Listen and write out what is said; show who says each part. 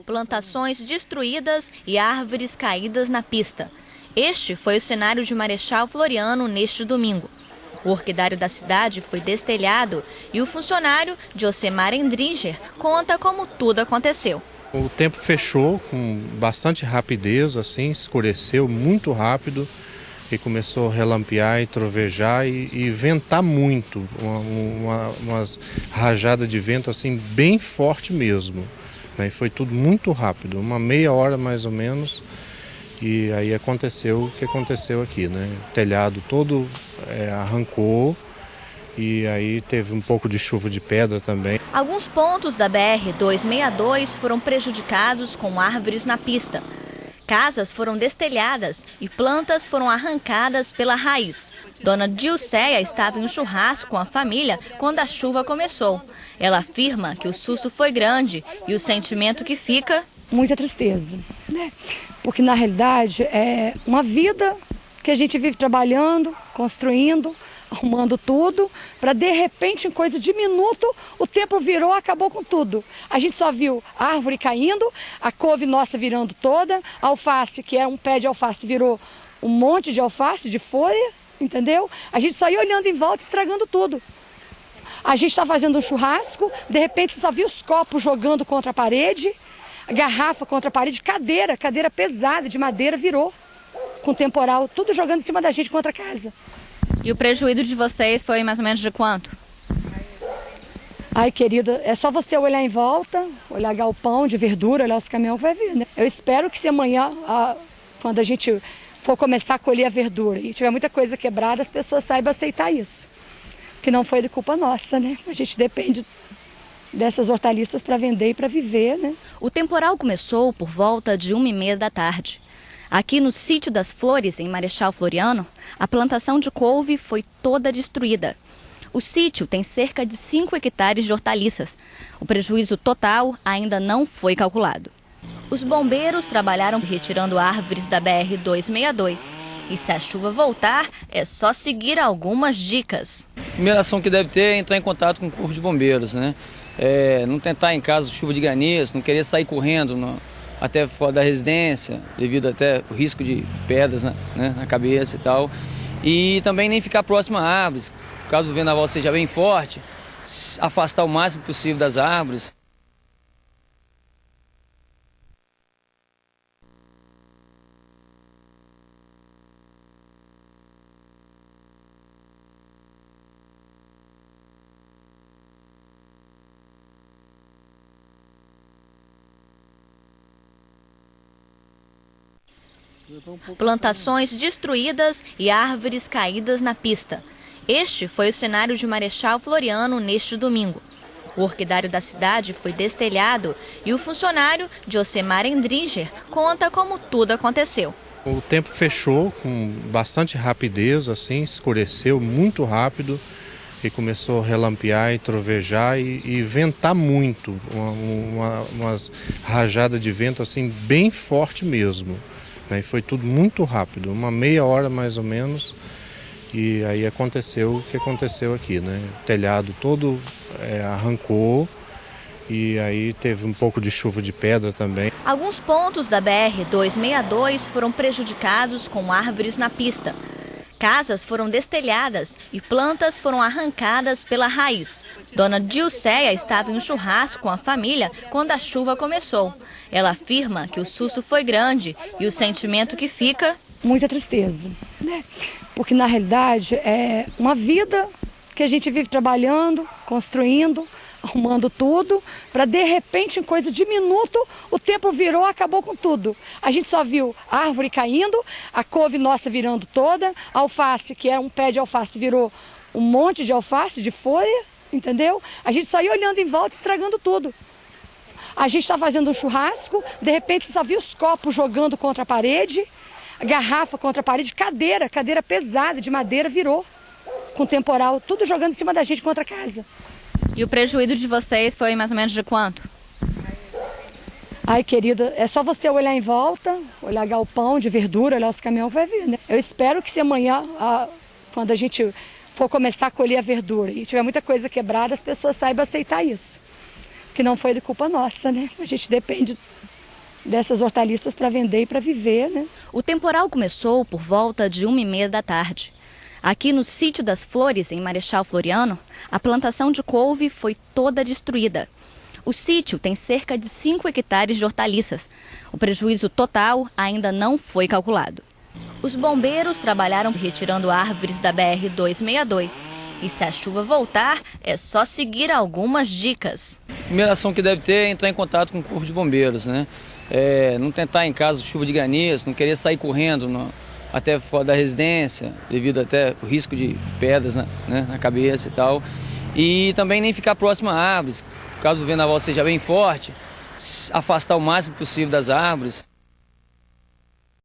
Speaker 1: Plantações destruídas e árvores caídas na pista. Este foi o cenário de Marechal Floriano neste domingo. O orquidário da cidade foi destelhado e o funcionário, Josemar Endringer, conta como tudo aconteceu.
Speaker 2: O tempo fechou com bastante rapidez, assim, escureceu muito rápido e começou a relampear e trovejar e ventar muito, umas rajadas de vento assim bem forte mesmo. E foi tudo muito rápido, uma meia hora mais ou menos, e aí aconteceu o que aconteceu aqui, né? O telhado todo arrancou e aí teve um pouco de chuva de pedra também.
Speaker 1: Alguns pontos da BR-262 foram prejudicados com árvores na pista. Casas foram destelhadas e plantas foram arrancadas pela raiz. Dona Dilceia estava em um churrasco com a família quando a chuva começou. Ela afirma que o susto foi grande e o sentimento que fica...
Speaker 3: Muita tristeza, né? Porque na realidade é uma vida que a gente vive trabalhando, construindo, arrumando tudo, para de repente, em coisa de minuto, o tempo virou, acabou com tudo. A gente só viu a árvore caindo, a couve nossa virando toda, a alface, que é um pé de alface, virou um monte de alface, de folha, entendeu? A gente só ia olhando em volta, estragando tudo. A gente está fazendo um churrasco, de repente você só viu os copos jogando contra a parede, a garrafa contra a parede, cadeira pesada de madeira virou, com temporal, tudo jogando em cima da gente contra a casa.
Speaker 1: E o prejuízo de vocês foi mais ou menos de quanto?
Speaker 3: Ai, querida, é só você olhar em volta, olhar galpão de verdura, olhar os caminhões, vai ver, né? Eu espero que se amanhã, quando a gente for começar a colher a verdura e tiver muita coisa quebrada, as pessoas saibam aceitar isso. Que não foi de culpa nossa, né? A gente depende dessas hortaliças para vender e para viver, né?
Speaker 1: O temporal começou por volta de 1h30 da tarde. Aqui no Sítio das Flores, em Marechal Floriano, a plantação de couve foi toda destruída. O sítio tem cerca de 5 hectares de hortaliças. O prejuízo total ainda não foi calculado. Os bombeiros trabalharam retirando árvores da BR-262. E se a chuva voltar, é só seguir algumas dicas.
Speaker 4: A primeira ação que deve ter é entrar em contato com o corpo de bombeiros, né? Não tentar em caso de chuva de granizo, não querer sair correndo até fora da residência, devido até o risco de pedras na cabeça e tal. E também nem ficar próximo a árvores, caso o vendaval seja bem forte, afastar o máximo possível das árvores.
Speaker 1: Plantações destruídas e árvores caídas na pista. Este foi o cenário de Marechal Floriano neste domingo. O orquidário da cidade foi destelhado e o funcionário, Josemar Endringer, conta como tudo aconteceu.
Speaker 2: O tempo fechou com bastante rapidez, assim, escureceu muito rápido e começou a relampear e trovejar e ventar muito, umas rajadas de vento assim bem forte mesmo. E foi tudo muito rápido, uma meia hora mais ou menos, e aí aconteceu o que aconteceu aqui, né? O telhado todo arrancou e aí teve um pouco de chuva de pedra também.
Speaker 1: Alguns pontos da BR-262 foram prejudicados com árvores na pista. Casas foram destelhadas e plantas foram arrancadas pela raiz. Dona Dilceia estava em um churrasco com a família quando a chuva começou. Ela afirma que o susto foi grande e o sentimento que fica...
Speaker 3: Muita tristeza, né? Porque na realidade é uma vida que a gente vive trabalhando, construindo, arrumando tudo, para de repente, em coisa de minuto, o tempo virou, acabou com tudo. A gente só viu a árvore caindo, a couve nossa virando toda, a alface, que é um pé de alface, virou um monte de alface, de folha, entendeu? A gente só ia olhando em volta, estragando tudo. A gente está fazendo um churrasco, de repente você só viu os copos jogando contra a parede, a garrafa contra a parede, cadeira pesada de madeira virou, com temporal, tudo jogando em cima da gente contra a casa.
Speaker 1: E o prejuízo de vocês foi mais ou menos de quanto?
Speaker 3: Ai, querida, é só você olhar em volta, olhar galpão de verdura, olhar os caminhões, vai ver, né? Eu espero que se amanhã, quando a gente for começar a colher a verdura e tiver muita coisa quebrada, as pessoas saibam aceitar isso. que não foi de culpa nossa, né? A gente depende dessas hortaliças para vender e para viver, né?
Speaker 1: O temporal começou por volta de 1h30 da tarde. Aqui no Sítio das Flores, em Marechal Floriano, a plantação de couve foi toda destruída. O sítio tem cerca de 5 hectares de hortaliças. O prejuízo total ainda não foi calculado. Os bombeiros trabalharam retirando árvores da BR-262. E se a chuva voltar, é só seguir algumas dicas.
Speaker 4: A primeira ação que deve ter é entrar em contato com o Corpo de Bombeiros, né? Não tentar em caso de chuva de granizo, não querer sair correndo até fora da residência, devido até ao risco de pedras na cabeça e tal. E também nem ficar próximo a árvores, caso o vendaval seja bem forte, afastar o máximo possível das árvores.